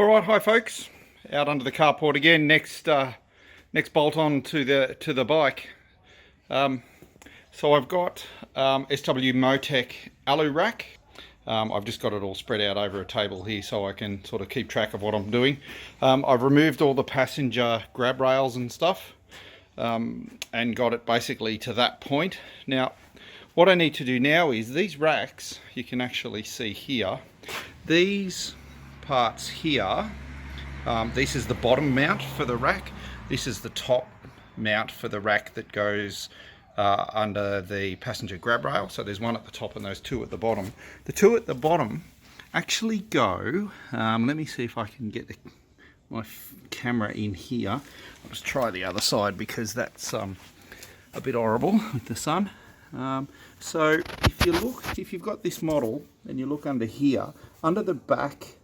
All right, hi folks. Out under the carport again. Next bolt on to the bike. So I've got SW-Motech alu rack. I've just got it all spread out over a table here so I can sort of keep track of what I'm doing. I've removed all the passenger grab rails and stuff and got it basically to that point. Now, what I need to do now is these racks, you can actually see here, these parts here, this is the bottom mount for the rack, this is the top mount for the rack that goes under the passenger grab rail. So there's one at the top and those two at the bottom. The two at the bottom actually go, let me see if I can get my camera in here. I'll just try the other side because that's a bit horrible with the sun. So if you've got this model and you look under here, under the back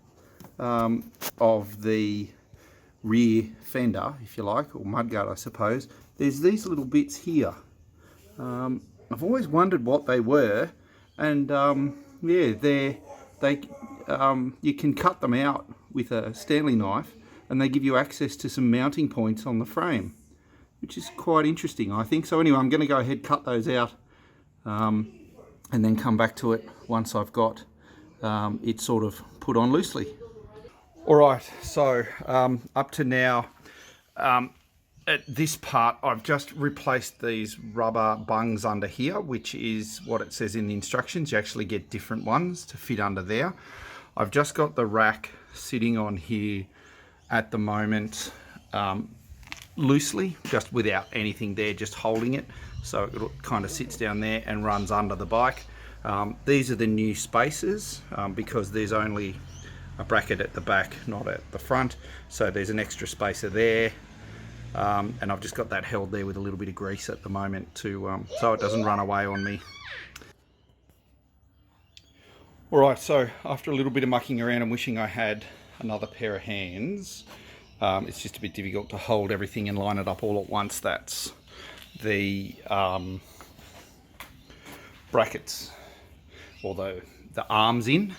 of the rear fender, if you like, or mudguard I suppose, there's these little bits here. I've always wondered what they were, and yeah, you can cut them out with a Stanley knife and they give you access to some mounting points on the frame, which is quite interesting, I think. So anyway, I'm going to go ahead, cut those out, and then come back to it once I've got it sort of put on loosely. Alright, so up to now, at this part, I've just replaced these rubber bungs under here, which is what it says in the instructions. You actually get different ones to fit under there. I've just got the rack sitting on here at the moment loosely, just without anything there, just holding it. So it kind of sits down there and runs under the bike. These are the new spaces because there's only a bracket at the back, not at the front. So there's an extra spacer there. And I've just got that held there with a little bit of grease at the moment to so it doesn't run away on me. Alright, so after a little bit of mucking around and wishing I had another pair of hands, it's just a bit difficult to hold everything and line it up all at once. That's the brackets, or the arms in.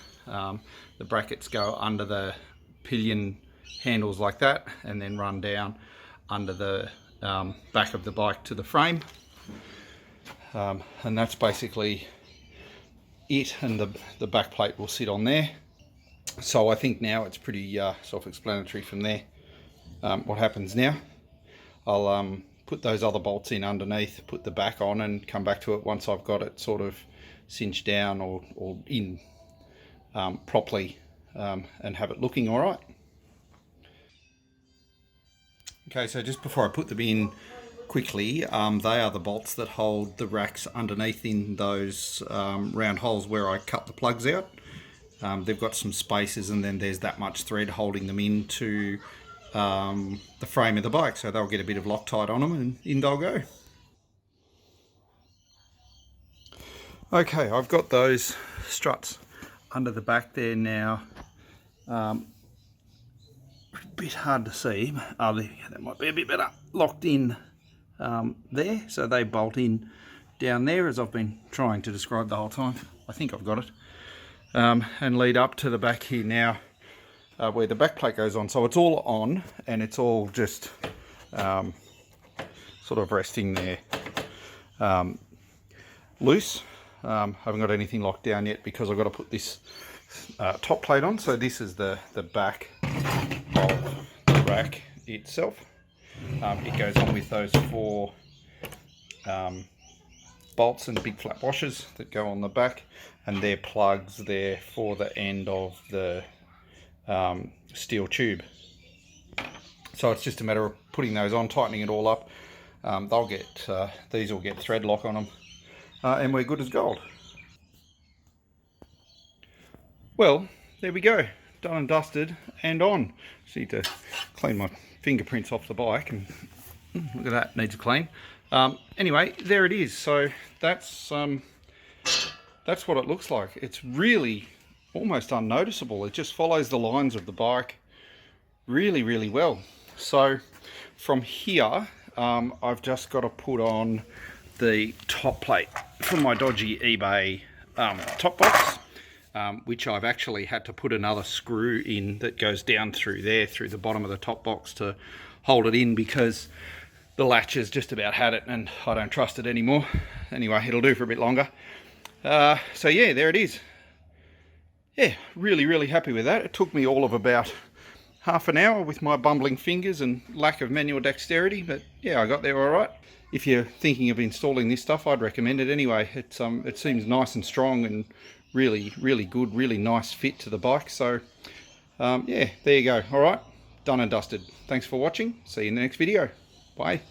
The brackets go under the pillion handles like that and then run down under the back of the bike to the frame, and that's basically it, and the back plate will sit on there. So I think now it's pretty self-explanatory from there. What happens now, I'll put those other bolts in underneath, put the back on, and come back to it once I've got it sort of cinched down or in properly, and have it looking all right. Okay, so just before I put them in quickly, they are the bolts that hold the racks underneath in those round holes where I cut the plugs out. They've got some spaces, and then there's that much thread holding them into the frame of the bike, so they'll get a bit of Loctite on them and in they'll go. Okay, I've got those struts under the back there now. A bit hard to see, oh, there, that might be a bit better, locked in there, so they bolt in down there as I've been trying to describe the whole time. I think I've got it, and lead up to the back here now, where the back plate goes on. So it's all on and it's all just sort of resting there loose. I haven't got anything locked down yet because I've got to put this top plate on. So this is the back of the rack itself. It goes on with those four bolts and big flat washers that go on the back, and they're plugs there for the end of the steel tube. So it's just a matter of putting those on, tightening it all up. They'll get these will get thread lock on them, and we're good as gold. Well, there we go, done and dusted and on. Just need to clean my fingerprints off the bike, and look at that, needs a clean. Anyway, there it is. So that's what it looks like. It's really almost unnoticeable. It just follows the lines of the bike really, really well. So from here, I've just got to put on the top plate from my dodgy eBay top box. which I've actually had to put another screw in that goes down through there, through the bottom of the top box to hold it in, because the latch has just about had it and I don't trust it anymore. Anyway, it'll do for a bit longer. So yeah, there it is. Yeah, really happy with that. It took me all of about half an hour with my bumbling fingers and lack of manual dexterity, but yeah, I got there all right. If you're thinking of installing this stuff, I'd recommend it anyway. It seems nice and strong and really good, really nice fit to the bike. So yeah, there you go. All right, done and dusted. Thanks for watching. See you in the next video. Bye.